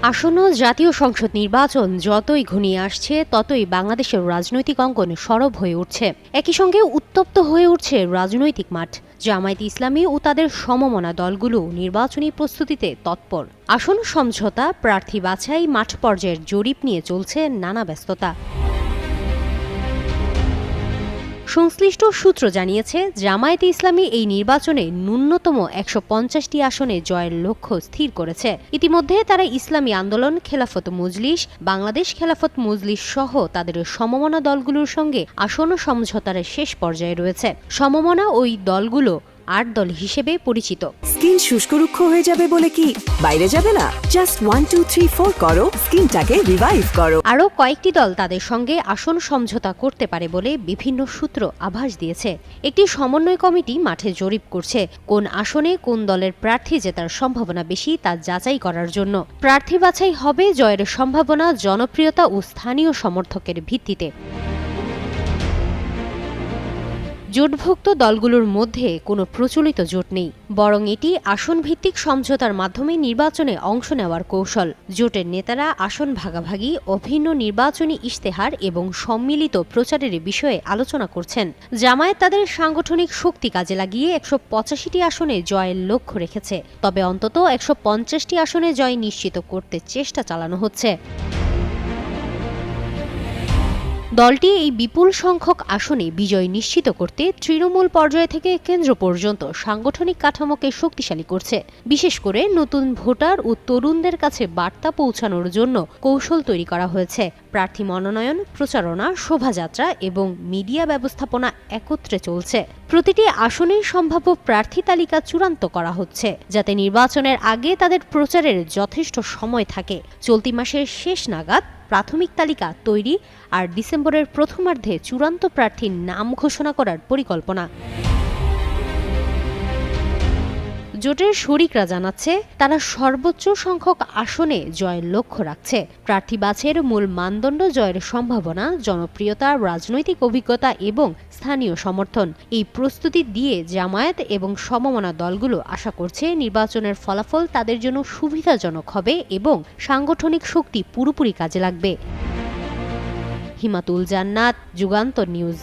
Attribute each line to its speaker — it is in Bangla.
Speaker 1: আসন্ন জাতীয় সংসদ নির্বাচন যতই ঘনিয়ে আসছে ততই বাংলাদেশের রাজনৈতিক অঙ্গন সরব হয়ে উঠছে। একই সঙ্গে উত্তপ্ত হয়ে উঠছে রাজনৈতিক মাঠ। জামায়াতে ইসলামী ও তাদের সমমনা দলগুলো নির্বাচনী প্রস্তুতিতে তৎপর। আসন সমঝোতা, প্রার্থী বাছাই, মাঠ পর্যায়ের জরিপ নিয়ে চলছে নানা ব্যস্ততা। সংশ্লিষ্ট সূত্র জানিয়েছে, জামায়াতে ইসলামী এই নির্বাচনে ন্যূনতম ১৫০টি আসনে জয়ের লক্ষ্য স্থির করেছে। ইতিমধ্যে তারা ইসলামী আন্দোলন, খেলাফত মজলিস, বাংলাদেশ খেলাফত মজলিস সহ তাদের সমমনা দলগুলোর সঙ্গে আসন সমঝোতার শেষ পর্যায়ে রয়েছে। সমমনা ওই দলগুলো ৮ দল হিসেবে পরিচিত।
Speaker 2: স্কিন শুষ্ক রুক্ষ হয়ে যাবে বলে কি বাইরে যাবে না? জাস্ট 1 2 3 4 করো, স্কিনটাকে রিভাইভ করো।
Speaker 1: আরও কয়েকটি দল তাদের সঙ্গে আসন সমঝোতা করতে পারে বলে বিভিন্ন সূত্র আভাস দিয়েছে। একটি সমন্বয় কমিটি মাঠে জরিপ করছে কোন আসনে কোন দলের প্রার্থী জেতার সম্ভাবনা বেশি তা যাচাই করার জন্য। প্রার্থী বাছাই হবে জয়ের সম্ভাবনা, জনপ্রিয়তা ও স্থানীয় সমর্থকের ভিত্তিতে। জোটভুক্ত দলগুলোর মধ্যে কোনো প্রচলিত জোট নেই, বরং এটি আসন ভিত্তিক সমঝোতার মাধ্যমে নির্বাচনে অংশ নেওয়ার কৌশল। জোটের নেতারা আসন ভাগাভাগি, অভিন্ন নির্বাচনী ইশতেহার এবং সম্মিলিত প্রচারের বিষয়ে আলোচনা করছেন। জামায়াত তাদের সাংগঠনিক শক্তি কাজে লাগিয়ে ১৮৫টি আসনে জয়ের লক্ষ্য রেখেছে, তবে অন্তত ১৫০টি আসনে জয় নিশ্চিত করতে চেষ্টা চালানো হচ্ছে। দলটি এই বিপুল সংখ্যক আসনে বিজয় নিশ্চিত করতে তৃণমূল পর্যায় থেকে কেন্দ্র পর্যন্ত সাংগঠনিক কাঠামোকে শক্তিশালী করছে। বিশেষ করে নতুন ভোটার ও তরুণদের কাছে বার্তা পৌঁছানোর জন্য কৌশল তৈরি করা হয়েছে। প্রার্থী মনোনয়ন, প্রচারণা, শোভাযাত্রা এবং মিডিয়া ব্যবস্থাপনা একত্রে চলছে। প্রতিটি আসনেই সম্ভাব্য প্রার্থী তালিকা চূড়ান্ত করা হচ্ছে, যাতে নির্বাচনের আগে তাদের প্রচারের যথেষ্ট সময় থাকে। চলতি মাসের শেষ নাগাদ প্রাথমিক তালিকা তৈরি আর ডিসেম্বরের প্রথমার্ধে চূড়ান্ত প্রার্থীর নাম ঘোষণা করার পরিকল্পনা। জোটের শরিকরা জানাচ্ছে, তারা সর্বোচ্চ সংখ্যক আসনে জয়ের লক্ষ্য রাখছে। প্রার্থী বাছাইয়ের মূল মানদণ্ড জয়ের সম্ভাবনা, জনপ্রিয়তা, রাজনৈতিক অভিজ্ঞতা এবং স্থানীয় সমর্থন। এই প্রস্তুতি দিয়ে জামায়াত এবং সমমনা দলগুলো আশা করছে নির্বাচনের ফলাফল তাদের জন্য সুবিধাজনক হবে এবং সাংগঠনিক শক্তি পুরোপুরি কাজে লাগবে। হিমাতুল জান্নাত, যুগান্তর নিউজ।